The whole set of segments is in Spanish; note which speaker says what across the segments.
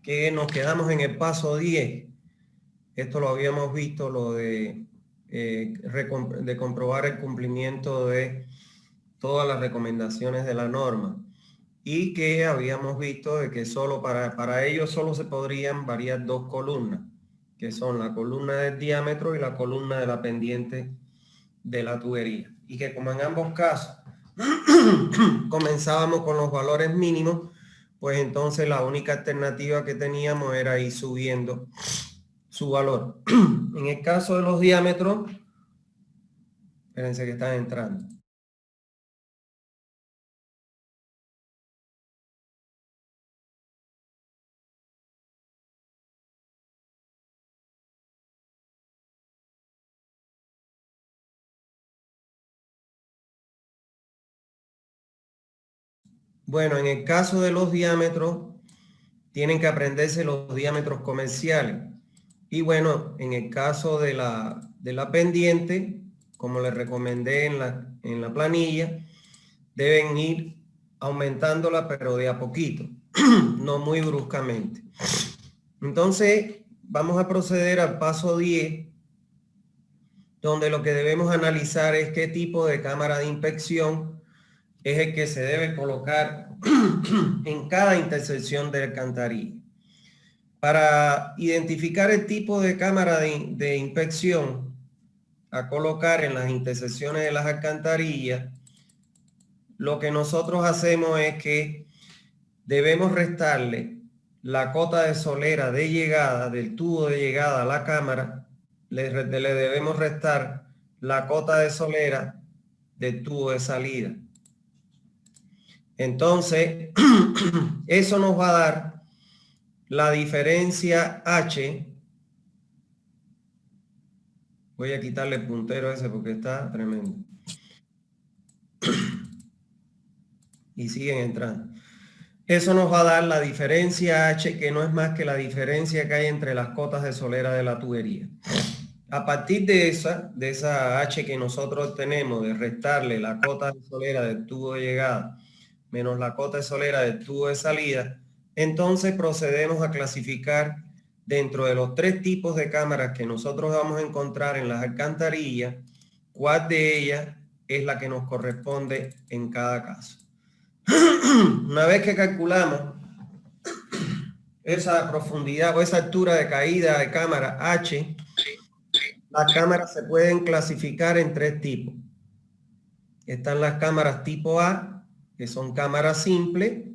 Speaker 1: que nos quedamos en el paso 10. Esto lo habíamos visto, lo de comprobar el cumplimiento de todas las recomendaciones de la norma. Y que habíamos visto de que solo para ello solo se podrían variar dos columnas, que son la columna del diámetro y la columna de la pendiente de la tubería. Y que como en ambos casos comenzábamos con los valores mínimos, pues entonces la única alternativa que teníamos era ir subiendo su valor. En el caso de los diámetros, espérense que están entrando. Bueno, en el caso de los diámetros, tienen que aprenderse los diámetros comerciales. Y bueno, en el caso de la pendiente, como les recomendé en la planilla, deben ir aumentándola, pero de a poquito, no muy bruscamente. Entonces, vamos a proceder al paso 10, donde lo que debemos analizar es qué tipo de cámara de inspección es el que se debe colocar en cada intersección de alcantarilla. Para identificar el tipo de cámara de inspección a colocar en las intersecciones de las alcantarillas, lo que nosotros hacemos es que debemos restarle la cota de solera de llegada, del tubo de llegada a la cámara, le debemos restar la cota de solera del tubo de salida. Entonces, eso nos va a dar la diferencia H. Voy a quitarle el puntero ese porque está tremendo. Y siguen entrando. Eso nos va a dar la diferencia H, que no es más que la diferencia que hay entre las cotas de solera de la tubería. A partir de esa H que nosotros tenemos, de restarle la cota de solera del tubo de llegada menos la cota de solera del tubo de salida, entonces procedemos a clasificar dentro de los tres tipos de cámaras que nosotros vamos a encontrar en las alcantarillas, cuál de ellas es la que nos corresponde en cada caso. Una vez que calculamos esa profundidad o esa altura de caída de cámara H, las cámaras se pueden clasificar en tres tipos. Están las cámaras tipo A, que son cámaras simples.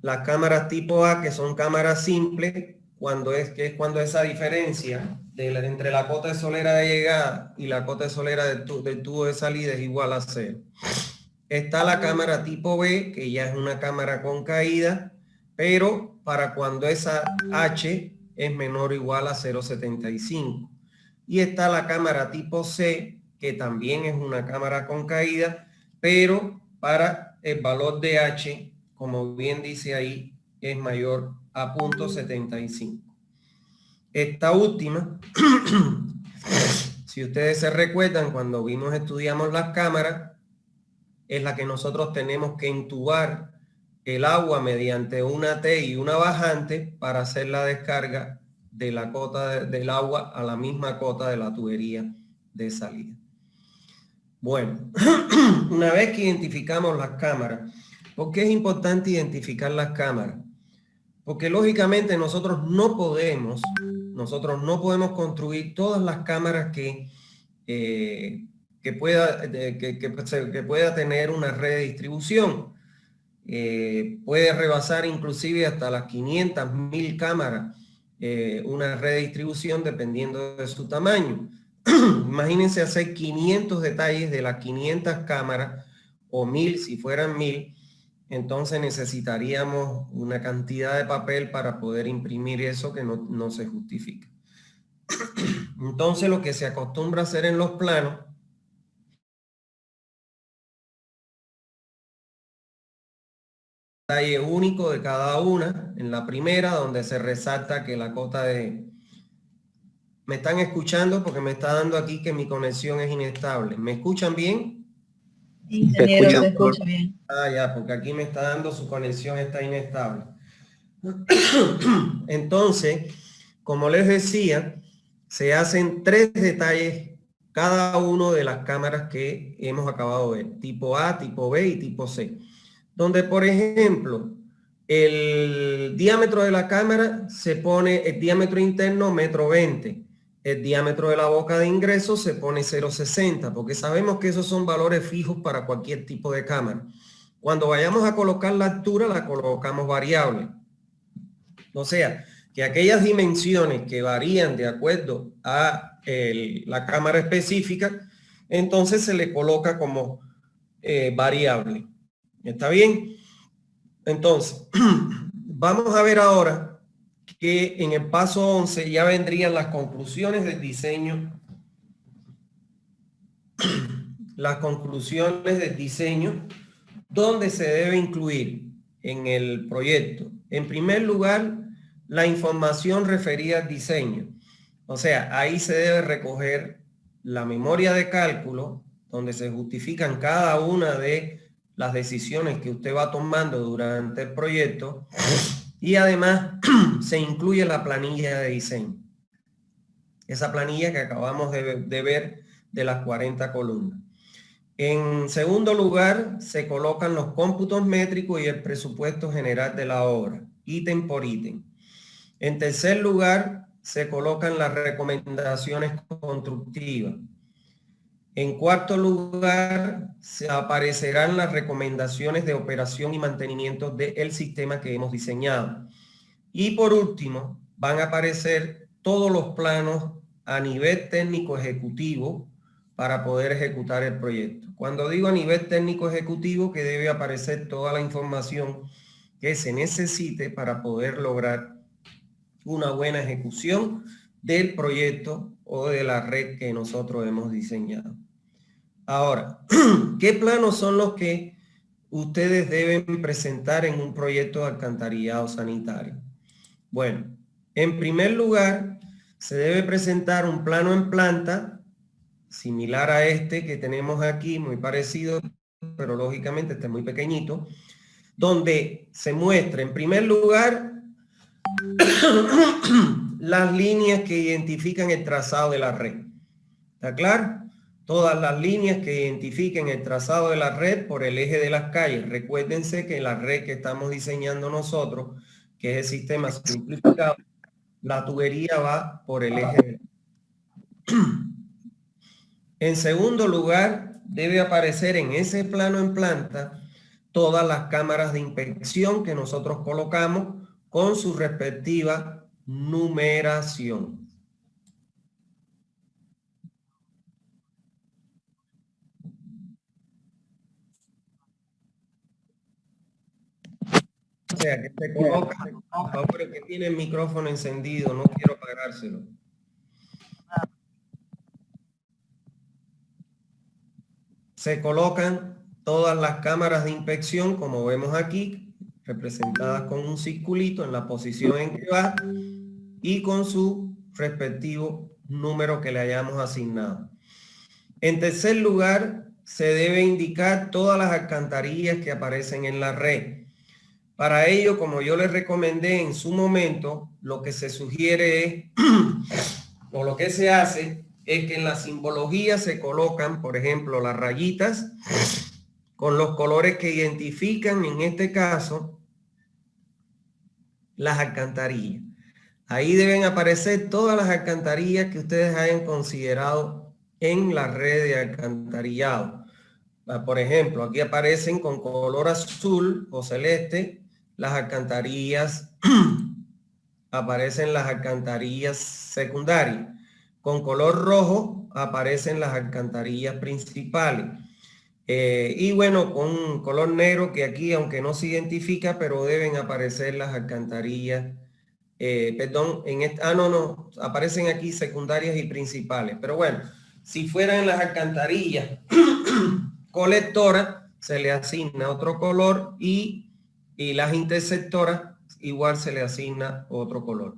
Speaker 1: Las cámaras tipo A, que son cámaras simples, cuando esa diferencia entre la cota de solera de llegada y la cota de solera del tubo de salida es igual a 0. Está la cámara tipo B, que ya es una cámara con caída, pero para cuando esa H es menor o igual a 0,75. Y está la cámara tipo C, que también es una cámara con caída, pero para el valor de H, como bien dice ahí, es mayor a 0,75. Esta última, si ustedes se recuerdan, cuando estudiamos las cámaras, es la que nosotros tenemos que intubar el agua mediante una T y una bajante para hacer la descarga de la cota del agua a la misma cota de la tubería de salida. Bueno, una vez que identificamos las cámaras, ¿por qué es importante identificar las cámaras? Porque lógicamente nosotros no podemos construir todas las cámaras que pueda tener una red de distribución. Puede rebasar inclusive hasta las 500.000 cámaras una red de distribución dependiendo de su tamaño. Imagínense hacer 500 detalles de las 500 cámaras o 1000 si fueran 1000. Entonces necesitaríamos una cantidad de papel para poder imprimir eso que no se justifica. Entonces lo que se acostumbra a hacer en los planos detalle único de cada una. En la primera, donde se resalta que la cota de... ¿Me están escuchando? Porque me está dando aquí que mi conexión es inestable. ¿Me escuchan bien?
Speaker 2: Ingeniero, se escucha bien.
Speaker 1: Ah, ya, porque aquí me está dando su conexión, está inestable. Entonces, como les decía, se hacen 3 detalles cada uno de las cámaras que hemos acabado de ver, tipo A, tipo B y tipo C. Donde, por ejemplo, el diámetro de la cámara se pone, el diámetro interno 1,20 m. El diámetro de la boca de ingreso se pone 0,60, porque sabemos que esos son valores fijos para cualquier tipo de cámara. Cuando vayamos a colocar la altura, la colocamos variable. O sea, que aquellas dimensiones que varían de acuerdo a la cámara específica, entonces se le coloca como variable. ¿Está bien? Entonces, vamos a ver ahora que en el paso 11 ya vendrían las conclusiones del diseño. Las conclusiones del diseño, donde se debe incluir en el proyecto. En primer lugar, la información referida al diseño. O sea, ahí se debe recoger la memoria de cálculo, donde se justifican cada una de las decisiones que usted va tomando durante el proyecto, y además se incluye la planilla de diseño. Esa planilla que acabamos de ver de las 40 columnas. En segundo lugar, se colocan los cómputos métricos y el presupuesto general de la obra, ítem por ítem. En tercer lugar, se colocan las recomendaciones constructivas. En cuarto lugar, se aparecerán las recomendaciones de operación y mantenimiento del sistema que hemos diseñado. Y por último, van a aparecer todos los planos a nivel técnico ejecutivo para poder ejecutar el proyecto. Cuando digo a nivel técnico ejecutivo, que debe aparecer toda la información que se necesite para poder lograr una buena ejecución del proyecto o de la red que nosotros hemos diseñado. Ahora, ¿qué planos son los que ustedes deben presentar en un proyecto de alcantarillado sanitario? Bueno, en primer lugar, se debe presentar un plano en planta, similar a este que tenemos aquí, muy parecido, pero lógicamente este es muy pequeñito, donde se muestra en primer lugar las líneas que identifican el trazado de la red. ¿Está claro? Todas las líneas que identifiquen el trazado de la red por el eje de las calles. Recuérdense que la red que estamos diseñando nosotros, que es el sistema simplificado, la tubería va por el eje. En segundo lugar, debe aparecer en ese plano en planta todas las cámaras de inspección que nosotros colocamos con su respectiva numeración. O sea, que se coloca, por favor, el que tiene el micrófono encendido, no quiero apagárselo. Se colocan todas las cámaras de inspección, como vemos aquí, representadas con un circulito en la posición en que va y con su respectivo número que le hayamos asignado. En tercer lugar, se debe indicar todas las alcantarillas que aparecen en la red. Para ello, como yo les recomendé en su momento, lo que se sugiere es, o lo que se hace, es que en la simbología se colocan, por ejemplo, las rayitas con los colores que identifican, en este caso, las alcantarillas. Ahí deben aparecer todas las alcantarillas que ustedes hayan considerado en la red de alcantarillado. Por ejemplo, aquí aparecen con color azul o celeste las alcantarillas, aparecen las alcantarillas secundarias. Con color rojo aparecen las alcantarillas principales. Y bueno, con color negro, que aquí, aunque no se identifica, pero deben aparecer las alcantarillas. No, aparecen aquí secundarias y principales. Pero bueno, si fueran las alcantarillas colectoras, se le asigna otro color y las interceptoras igual se le asigna otro color.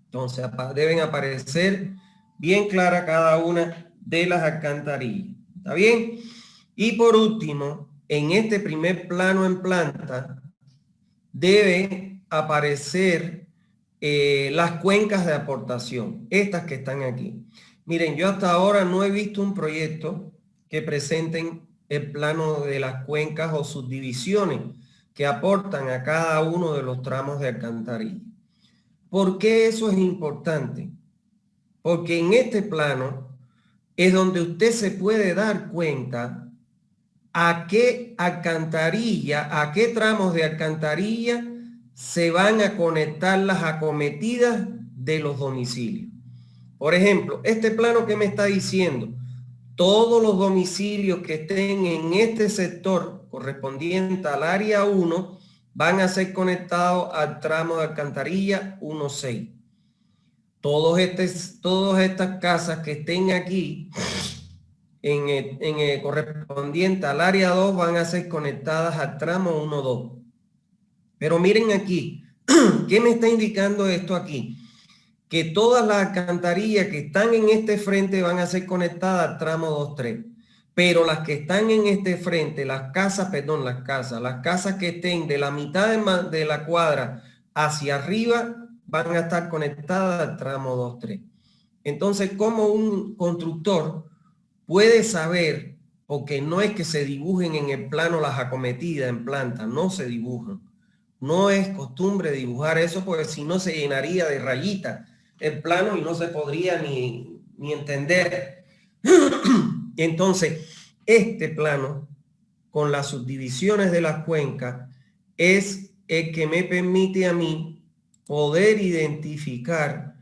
Speaker 1: Entonces deben aparecer bien clara cada una de las alcantarillas. ¿Está bien? Y por último, en este primer plano en planta, debe aparecer las cuencas de aportación, estas que están aquí. Miren, yo hasta ahora no he visto un proyecto que presenten el plano de las cuencas o subdivisiones que aportan a cada uno de los tramos de alcantarilla. ¿Por qué eso es importante? Porque en este plano es donde usted se puede dar cuenta a qué alcantarilla, a qué tramos de alcantarilla se van a conectar las acometidas de los domicilios. Por ejemplo, este plano que me está diciendo, todos los domicilios que estén en este sector correspondiente al área 1 van a ser conectados al tramo de alcantarilla 1.6. Todas estas casas que estén aquí en el correspondiente al área 2 van a ser conectadas al tramo 1.2. Pero miren aquí, ¿qué me está indicando esto aquí? Que todas las alcantarillas que están en este frente van a ser conectadas al tramo 2.3. Pero las que están en este frente, las casas que estén de la mitad de la cuadra hacia arriba, van a estar conectadas al tramo 2.3. Entonces, ¿cómo un constructor puede saber? Porque no es que se dibujen en el plano las acometidas en planta, no se dibujan. No es costumbre dibujar eso porque si no se llenaría de rayitas el plano y no se podría ni entender. Entonces, este plano con las subdivisiones de las cuencas es el que me permite a mí poder identificar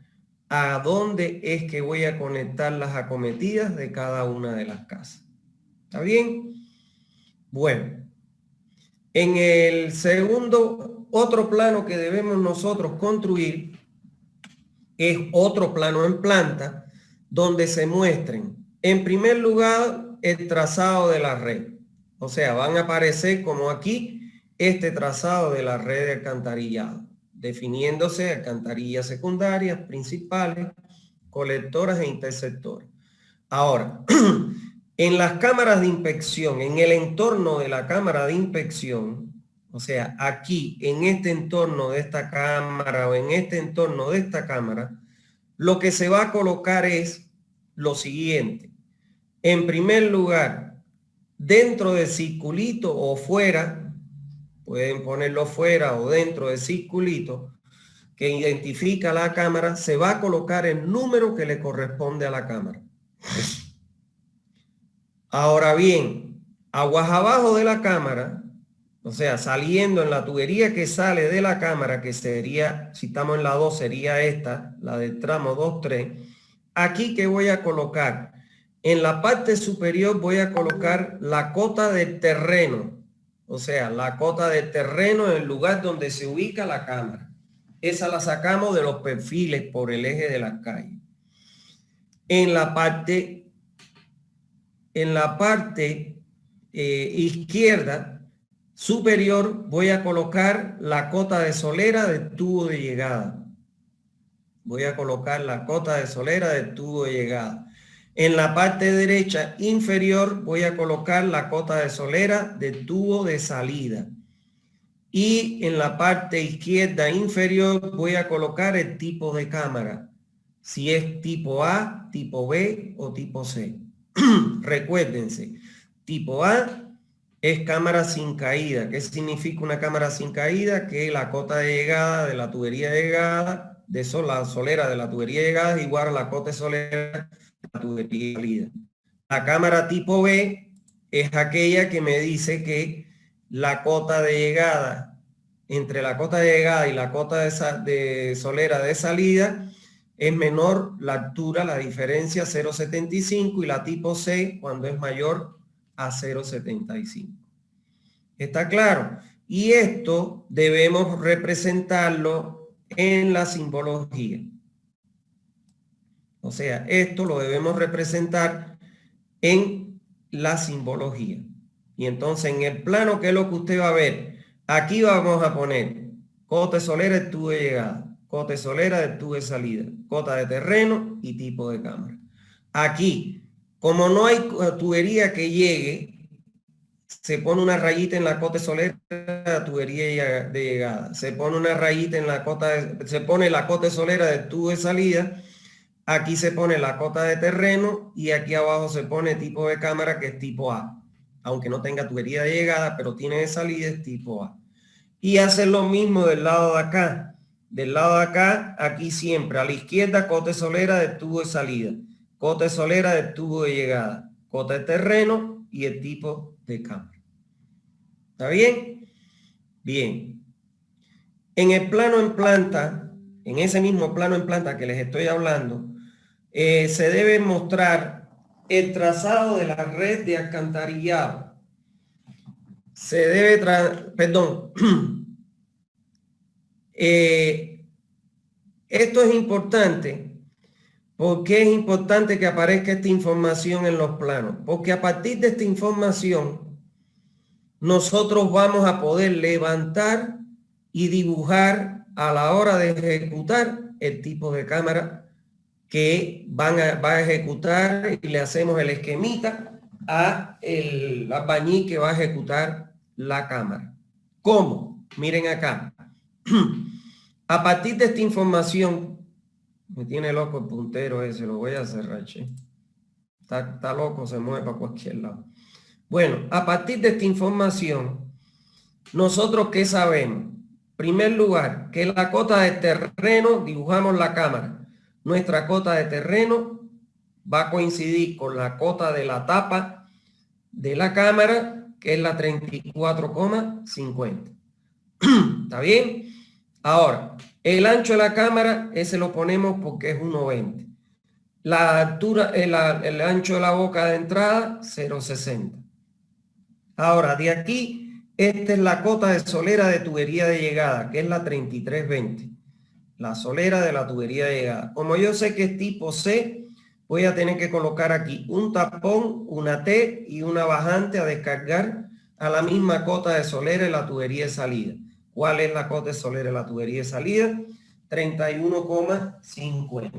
Speaker 1: a dónde es que voy a conectar las acometidas de cada una de las casas. ¿Está bien? Bueno, en el segundo, otro plano que debemos nosotros construir es otro plano en planta donde se muestren, en primer lugar, el trazado de la red. O sea, van a aparecer como aquí este trazado de la red de alcantarillado, definiéndose alcantarillas secundarias, principales, colectoras e interceptoras. Ahora, en las cámaras de inspección, en el entorno de la cámara de inspección, o sea, aquí, en este entorno de esta cámara o en este entorno de esta cámara, lo que se va a colocar es lo siguiente. En primer lugar, dentro del circulito o fuera, pueden ponerlo fuera o dentro del circulito que identifica la cámara, se va a colocar el número que le corresponde a la cámara. Ahora bien, aguas abajo de la cámara, o sea, saliendo en la tubería que sale de la cámara, que sería, si estamos en la 2, sería esta, la del tramo 2.3. Aquí que voy a colocar, en la parte superior voy a colocar la cota del terreno, o sea, la cota del terreno en el lugar donde se ubica la cámara. Esa la sacamos de los perfiles por el eje de las calles. En la parte izquierda superior voy a colocar la cota de solera del tubo de llegada. Voy a colocar la cota de solera del tubo de llegada. En la parte derecha inferior voy a colocar la cota de solera del tubo de salida. Y en la parte izquierda inferior voy a colocar el tipo de cámara. Si es tipo A, tipo B o tipo C. Recuérdense, tipo A es cámara sin caída. ¿Qué significa una cámara sin caída? Que la cota de llegada de la tubería de llegada, la solera de la tubería de llegada es igual a la cota de solera de la tubería de salida. La cámara tipo B es aquella que me dice que la cota de llegada, entre la cota de llegada y la cota de solera de salida, es menor la altura, la diferencia 0,75 y la tipo C cuando es mayor a 0,75. ¿Está claro? Y esto debemos representarlo en la simbología. O sea, esto lo debemos representar en la simbología. Y entonces en el plano, ¿qué es lo que usted va a ver? Aquí vamos a poner cota de solera del tubo de llegada, cota de solera del tubo de salida, cota de terreno y tipo de cámara. Aquí, como no hay tubería que llegue se pone una rayita en la cota de solera de la tubería de llegada, se pone una rayita en la cota se pone la cota de solera del tubo de salida, aquí se pone la cota de terreno y aquí abajo se pone tipo de cámara que es tipo A, aunque no tenga tubería de llegada, pero tiene de salida, es tipo A. Y hacer lo mismo del lado de acá. Del lado de acá, aquí siempre, a la izquierda, cota de solera del tubo de salida, cota de solera del tubo de llegada, cota de terreno y el tipo de cámara. ¿Está bien? Bien. En el plano en planta, en ese mismo plano en planta que les estoy hablando, se debe mostrar el trazado de la red de alcantarillado. Se debe, perdón, esto es importante. ¿Por qué es importante que aparezca esta información en los planos? Porque a partir de esta información, nosotros vamos a poder levantar y dibujar a la hora de ejecutar el tipo de cámara que va a ejecutar y le hacemos el esquemita a el albañil que va a ejecutar la cámara. ¿Cómo? Miren acá. A partir de esta información, me tiene loco el puntero ese, lo voy a cerrar, che. Está loco, se mueve para cualquier lado. Bueno, a partir de esta información, nosotros ¿qué sabemos? En primer lugar, que la cota de terreno, dibujamos la cámara. Nuestra cota de terreno va a coincidir con la cota de la tapa de la cámara, que es la 34,50. ¿Está bien? Ahora, el ancho de la cámara, ese lo ponemos porque es 1,20. La altura, el ancho de la boca de entrada, 0,60. Ahora, de aquí, esta es la cota de solera de tubería de llegada, que es la 3320. La solera de la tubería de llegada. Como yo sé que es tipo C, voy a tener que colocar aquí un tapón, una T y una bajante a descargar a la misma cota de solera de la tubería de salida. ¿Cuál es la cota de solera de la tubería de salida? 31,50.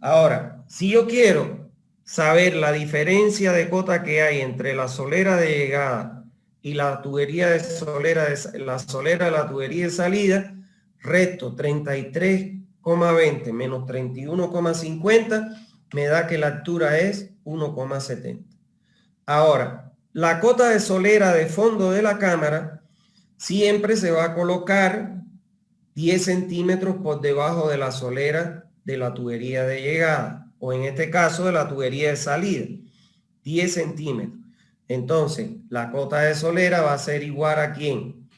Speaker 1: Ahora, si yo quiero saber la diferencia de cota que hay entre la solera de llegada y la tubería de solera la solera de la tubería de salida, resto 33,20 menos 31,50 me da que la altura es 1,70. Ahora, la cota de solera de fondo de la cámara siempre se va a colocar 10 centímetros por debajo de la solera de la tubería de llegada, o en este caso de la tubería de salida, 10 centímetros. Entonces, la cota de solera va a ser igual a ¿quién?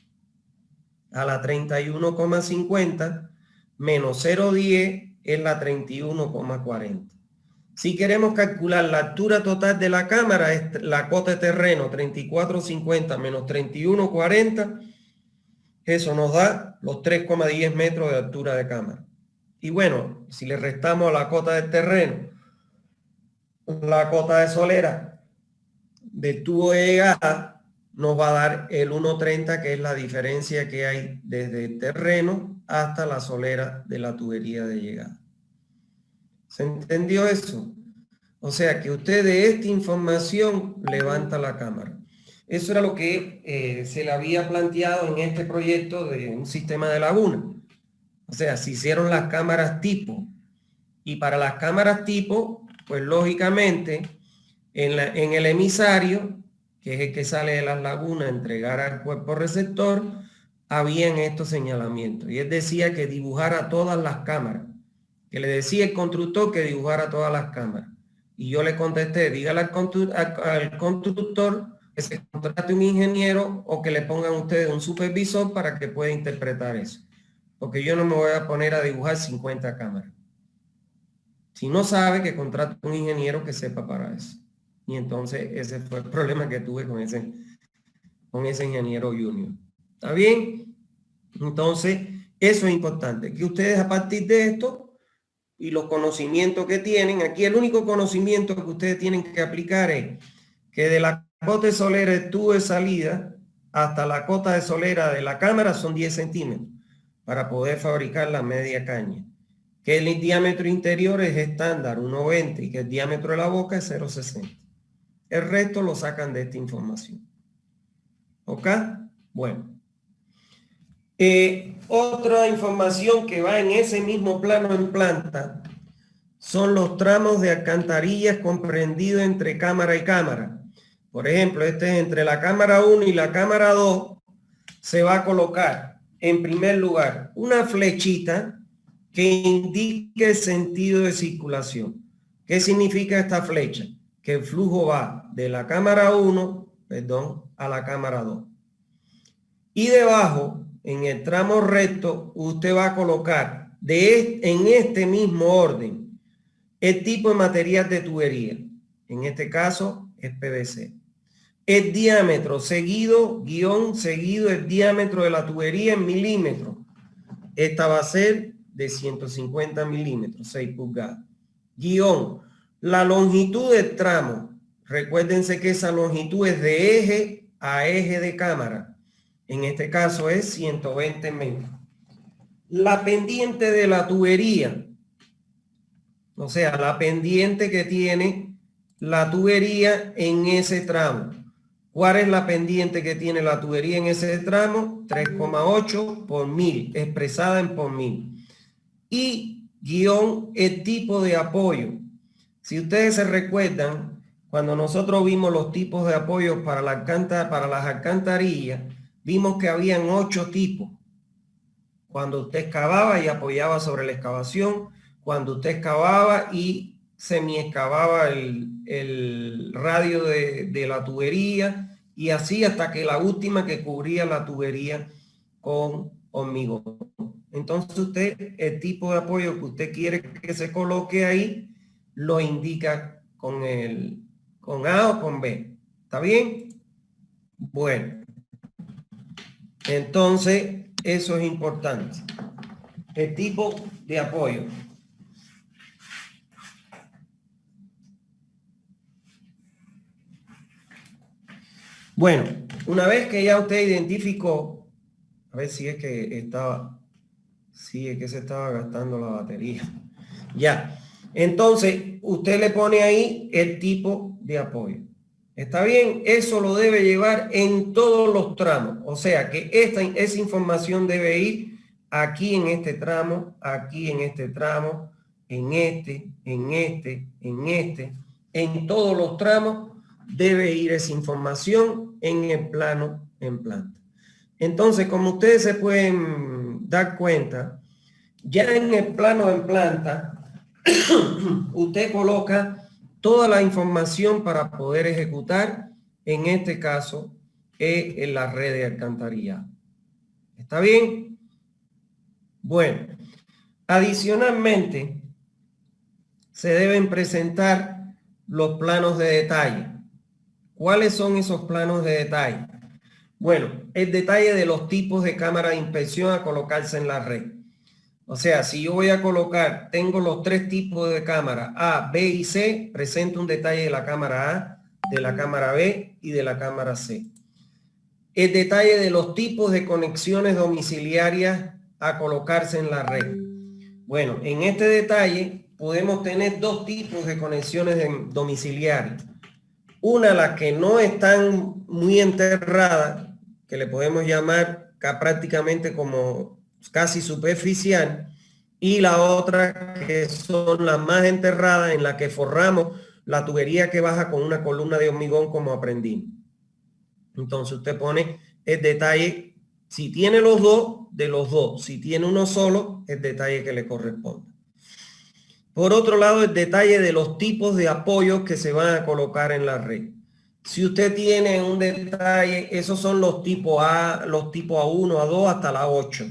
Speaker 1: A la 31,50 menos 0,10 es la 31,40. Si queremos calcular la altura total de la cámara, es la cota de terreno 34,50 menos 31,40. Eso nos da los 3,10 metros de altura de cámara. Y bueno, si le restamos a la cota del terreno, la cota de solera del tubo de llegada, nos va a dar el 1,30, que es la diferencia que hay desde el terreno hasta la solera de la tubería de llegada. ¿Se entendió eso? O sea que usted de esta información levanta la cámara. Eso era lo que se le había planteado en este proyecto de un sistema de laguna. O sea, se hicieron las cámaras tipo. Y para las cámaras tipo, pues lógicamente, en el emisario, que es el que sale de las lagunas a entregar al cuerpo receptor, habían estos señalamientos. Y él decía que dibujara todas las cámaras. Que le decía el constructor que dibujara todas las cámaras. Y yo le contesté, dígale al constructor que se contrate un ingeniero o que le pongan ustedes un supervisor para que pueda interpretar eso. Porque yo no me voy a poner a dibujar 50 cámaras. Si no sabe, que contrate un ingeniero que sepa para eso. Y entonces ese fue el problema que tuve con ese ingeniero junior. ¿Está bien? Entonces, eso es importante. Que ustedes a partir de esto y los conocimientos que tienen, aquí el único conocimiento que ustedes tienen que aplicar es que de la cota de solera del tubo de salida hasta la cota de solera de la cámara son 10 centímetros para poder fabricar la media caña. Que el diámetro interior es estándar, 1,20, y que el diámetro de la boca es 0,60. El resto lo sacan de esta información. ¿Ok? Bueno. Otra información que va en ese mismo plano en planta son los tramos de alcantarillas comprendidos entre cámara y cámara. Por ejemplo, este es entre la cámara 1 y la cámara 2. Se va a colocar, en primer lugar, una flechita que indique el sentido de circulación. ¿Qué significa esta flecha? Que el flujo va de la cámara 1, a la cámara 2. Y debajo, en el tramo recto, usted va a colocar en este mismo orden el tipo de material de tubería. En este caso es PVC. El diámetro seguido el diámetro de la tubería en milímetros. Esta va a ser de 150 milímetros, 6 pulgadas. La longitud del tramo. Recuérdense que esa longitud es de eje a eje de cámara. En este caso es 120 metros. La pendiente de la tubería. O sea, la pendiente que tiene la tubería en ese tramo. ¿Cuál es la pendiente que tiene la tubería en ese tramo? 3,8 por 1000, expresada en por 1000. Y el tipo de apoyo. Si ustedes se recuerdan, cuando nosotros vimos los tipos de apoyo para las alcantarillas, vimos que habían 8 tipos. Cuando usted excavaba y apoyaba sobre la excavación, cuando usted excavaba y semi-excavaba el radio de la tubería, y así hasta que la última que cubría la tubería con hormigón. Entonces usted, el tipo de apoyo que usted quiere que se coloque ahí, lo indica con A o con B. ¿Está bien? Bueno. Entonces, eso es importante. El tipo de apoyo. Bueno, una vez que ya usted identificó, a ver si es que se estaba gastando la batería. Ya. Entonces, usted le pone ahí el tipo de apoyo. ¿Está bien? Eso lo debe llevar en todos los tramos. O sea que esa información debe ir aquí en este tramo, aquí en este tramo, en este, en todos los tramos debe ir esa información en el plano en planta. Entonces, como ustedes se pueden dar cuenta, ya en el plano en planta, usted coloca toda la información para poder ejecutar, en este caso, en la red de alcantarillado. ¿Está bien? Bueno, adicionalmente, se deben presentar los planos de detalle. ¿Cuáles son esos planos de detalle? Bueno, el detalle de los tipos de cámara de inspección a colocarse en la red. O sea, si yo voy a colocar, tengo los 3 tipos de cámara, A, B y C, presento un detalle de la cámara A, de la cámara B y de la cámara C. El detalle de los tipos de conexiones domiciliarias a colocarse en la red. Bueno, en este detalle podemos tener 2 tipos de conexiones domiciliarias. Una, las que no están muy enterradas, que le podemos llamar prácticamente como casi superficial, y la otra que son las más enterradas, en la que forramos la tubería que baja con una columna de hormigón como aprendimos. Entonces usted pone el detalle, si tiene los dos, de los dos. Si tiene uno solo, el detalle que le corresponde. Por otro lado, el detalle de los tipos de apoyos que se van a colocar en la red. Si usted tiene un detalle, esos son los tipos A, los tipos A1, A2 hasta la 8.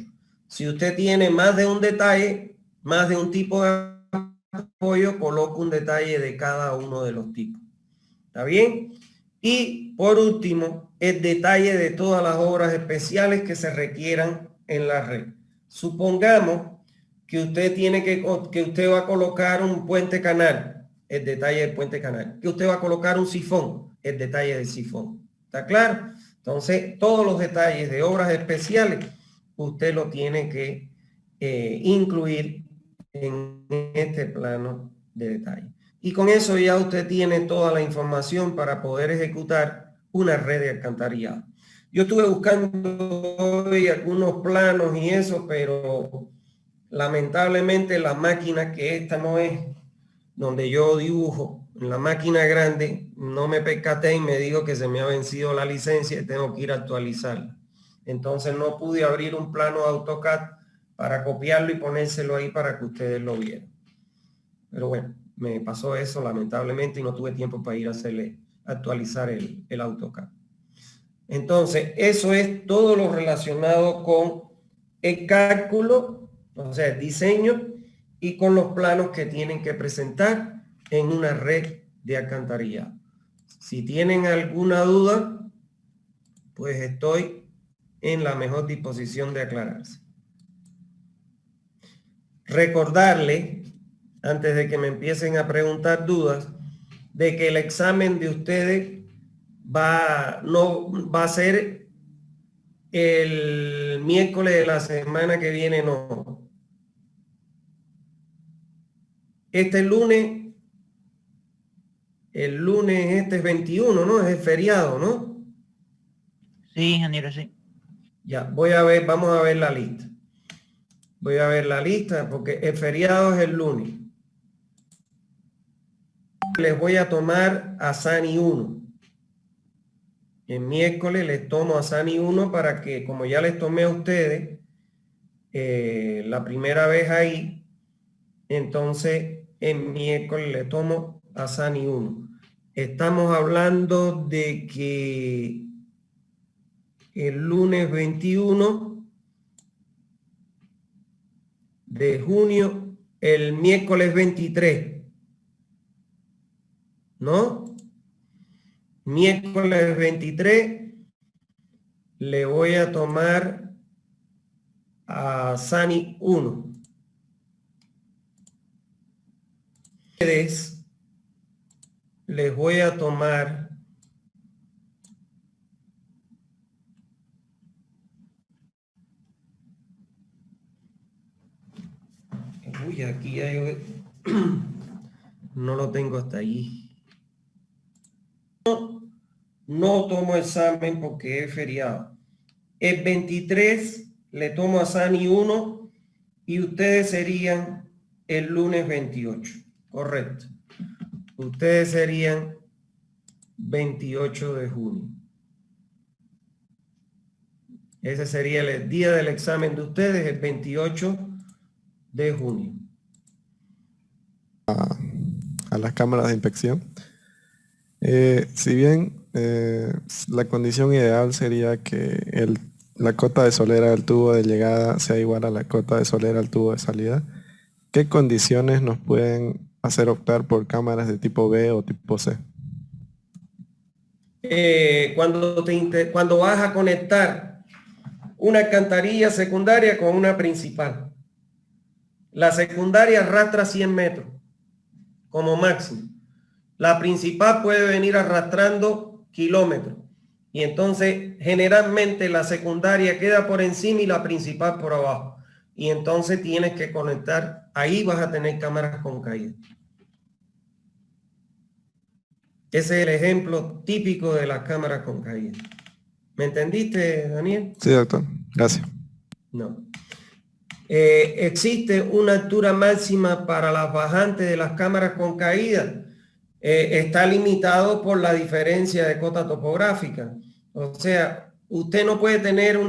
Speaker 1: Si usted tiene más de un detalle, más de un tipo de apoyo, coloca un detalle de cada uno de los tipos. ¿Está bien? Y por último, el detalle de todas las obras especiales que se requieran en la red. Supongamos que usted va a colocar un puente canal, el detalle del puente canal. Que usted va a colocar un sifón, el detalle del sifón. ¿Está claro? Entonces, todos los detalles de obras especiales, usted lo tiene que incluir en este plano de detalle. Y con eso ya usted tiene toda la información para poder ejecutar una red de alcantarillado. Yo estuve buscando hoy algunos planos y eso, pero lamentablemente la máquina, que esta no es donde yo dibujo, en la máquina grande, no me percaté y me dijo que se me ha vencido la licencia y tengo que ir a actualizarla. Entonces no pude abrir un plano de AutoCAD para copiarlo y ponérselo ahí para que ustedes lo vieran. Pero bueno, me pasó eso lamentablemente y no tuve tiempo para ir a actualizar el AutoCAD. Entonces, eso es todo lo relacionado con el cálculo, o sea, el diseño y con los planos que tienen que presentar en una red de alcantarillado. Si tienen alguna duda, pues estoy en la mejor disposición de aclararse. Recordarle, antes de que me empiecen a preguntar dudas, de que el examen de ustedes no va a ser el miércoles de la semana que viene, no. Este lunes, el lunes este es 21, ¿no? Es el feriado, ¿no?
Speaker 3: Sí, ingeniero, sí.
Speaker 1: Ya, voy a ver, vamos a ver la lista. Voy a ver la lista porque el feriado es el lunes. Les voy a tomar a Sani 1. El miércoles les tomo a Sani 1 para que, como ya les tomé a ustedes la primera vez ahí, entonces el miércoles le tomo a Sani 1. Estamos hablando de que el lunes 21 de junio, el miércoles 23, ¿no? Miércoles 23 le voy a tomar a Sani 1. Les voy a tomar aquí hay no lo tengo hasta allí. No tomo examen porque es feriado. El 23 le tomo a Sani 1 y ustedes serían el lunes 28. Correcto. Ustedes serían 28 de junio. Ese sería el día del examen de ustedes, el 28 de junio.
Speaker 4: A las cámaras de inspección. Si bien la condición ideal sería que la cota de solera del tubo de llegada sea igual a la cota de solera del tubo de salida, ¿qué condiciones nos pueden hacer optar por cámaras de tipo B o tipo C?
Speaker 1: Cuando vas a conectar una alcantarilla secundaria con una principal, la secundaria arrastra 100 metros como máximo. La principal puede venir arrastrando kilómetros. Y entonces generalmente la secundaria queda por encima y la principal por abajo. Y entonces tienes que conectar, ahí vas a tener cámaras con caída. Ese es el ejemplo típico de las cámaras con caída. ¿Me entendiste, Daniel?
Speaker 4: Sí, doctor. Gracias.
Speaker 1: No. Existe una altura máxima para las bajantes de las cámaras con caída. Está limitado por la diferencia de cota topográfica. O sea, usted no puede tener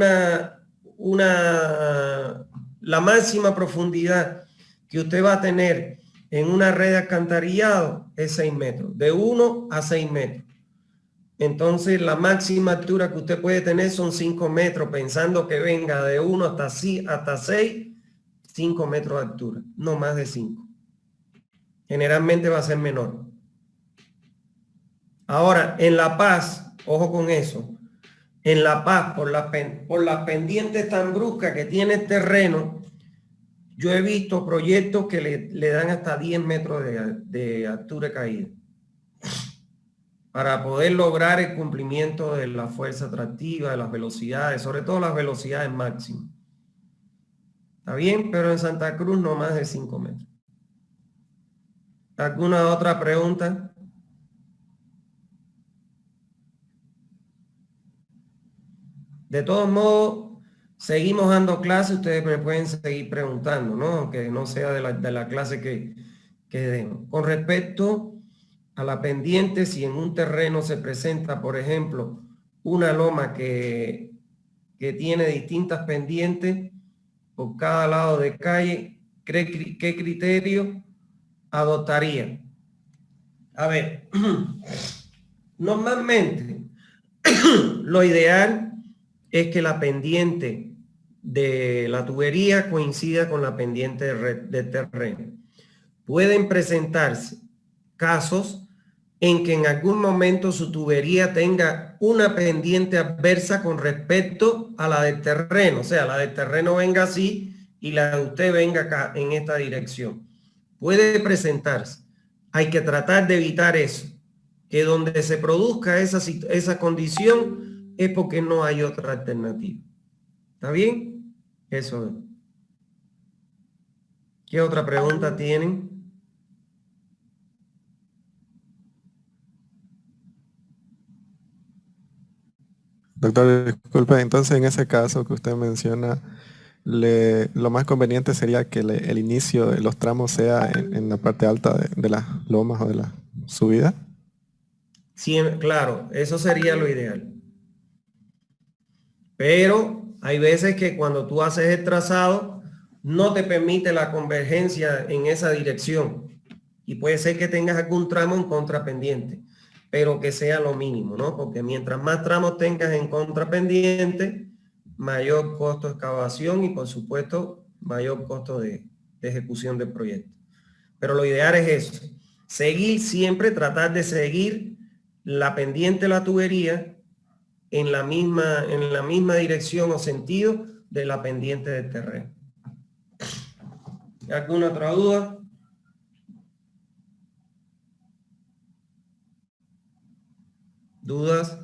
Speaker 1: la máxima profundidad que usted va a tener en una red de alcantarillado es 6 metros, de 1 a 6 metros. Entonces la máxima altura que usted puede tener son 5 metros, pensando que venga de 1 hasta 6, 5 metros de altura, no más de 5. Generalmente va a ser menor. Ahora, en La Paz, ojo con eso, en La Paz, por las pendientes tan bruscas que tiene el terreno, yo he visto proyectos que le dan hasta 10 metros de altura de caída para poder lograr el cumplimiento de la fuerza atractiva, de las velocidades, sobre todo las velocidades máximas. Está bien, pero en Santa Cruz no más de 5 metros. ¿Alguna otra pregunta? De todos modos, seguimos dando clases, ustedes me pueden seguir preguntando, ¿no? Aunque no sea de la clase que den. Con respecto a la pendiente, si en un terreno se presenta, por ejemplo, una loma que tiene distintas pendientes por cada lado de calle, ¿qué criterio adoptaría? A ver, normalmente lo ideal es que la pendiente de la tubería coincida con la pendiente de terreno. Pueden presentarse casos en que en algún momento su tubería tenga una pendiente adversa con respecto a la del terreno. O sea, la del terreno venga así y la de usted venga acá en esta dirección. Puede presentarse. Hay que tratar de evitar eso. Que donde se produzca esa condición es porque no hay otra alternativa. ¿Está bien? Eso es. ¿Qué otra pregunta tienen?
Speaker 4: Doctor, disculpe, entonces en ese caso que usted menciona, lo más conveniente sería que el inicio de los tramos sea en la parte alta de las lomas o de la subida.
Speaker 1: Sí, claro, eso sería lo ideal. Pero hay veces que cuando tú haces el trazado, no te permite la convergencia en esa dirección. Y puede ser que tengas algún tramo en contrapendiente, pero que sea lo mínimo, ¿no? Porque mientras más tramos tengas en contrapendiente, mayor costo de excavación y por supuesto mayor costo de ejecución del proyecto. Pero lo ideal es eso, seguir siempre, tratar de seguir la pendiente de la tubería en la misma dirección o sentido de la pendiente del terreno. ¿Alguna otra duda? ¿Dudas?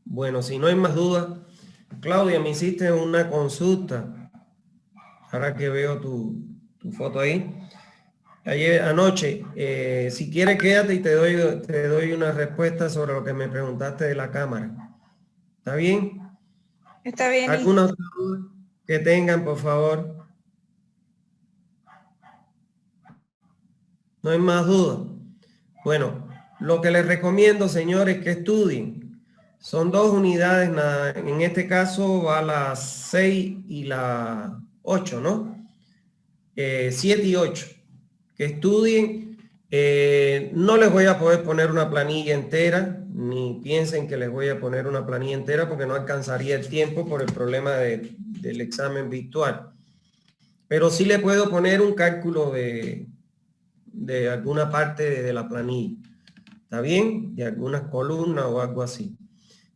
Speaker 1: Bueno, si no hay más dudas, Claudia, me hiciste una consulta. Ahora que veo tu foto ahí. Ayer anoche, si quieres quédate y te doy una respuesta sobre lo que me preguntaste de la cámara. ¿Está bien?
Speaker 2: Está bien.
Speaker 1: ¿Alguna otra duda que tengan, por favor? No hay más dudas. Bueno, lo que les recomiendo, señores, que estudien. Son 2 unidades, en este caso va la 6 y la 8, ¿no? 7 y 8. Que estudien. No les voy a poder poner una planilla entera, ni piensen que les voy a poner una planilla entera porque no alcanzaría el tiempo por el problema del examen virtual. Pero sí le puedo poner un cálculo de alguna parte de la planilla. ¿Está bien? De algunas columnas o algo así.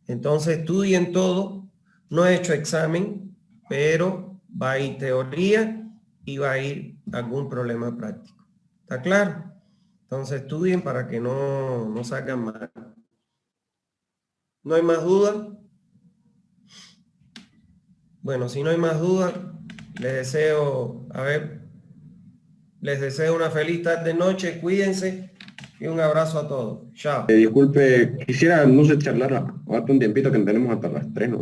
Speaker 1: Entonces estudien todo. No he hecho examen, pero va a ir teoría y va a ir algún problema práctico. ¿Está claro? Entonces estudien para que no salgan mal. ¿No hay más dudas? Bueno, si no hay más dudas, les deseo una feliz tarde, noche, cuídense y un abrazo a todos. Chao.
Speaker 5: Disculpe, quisiera, no sé, charlar, ahorita un tiempito que tenemos hasta las 3, ¿no?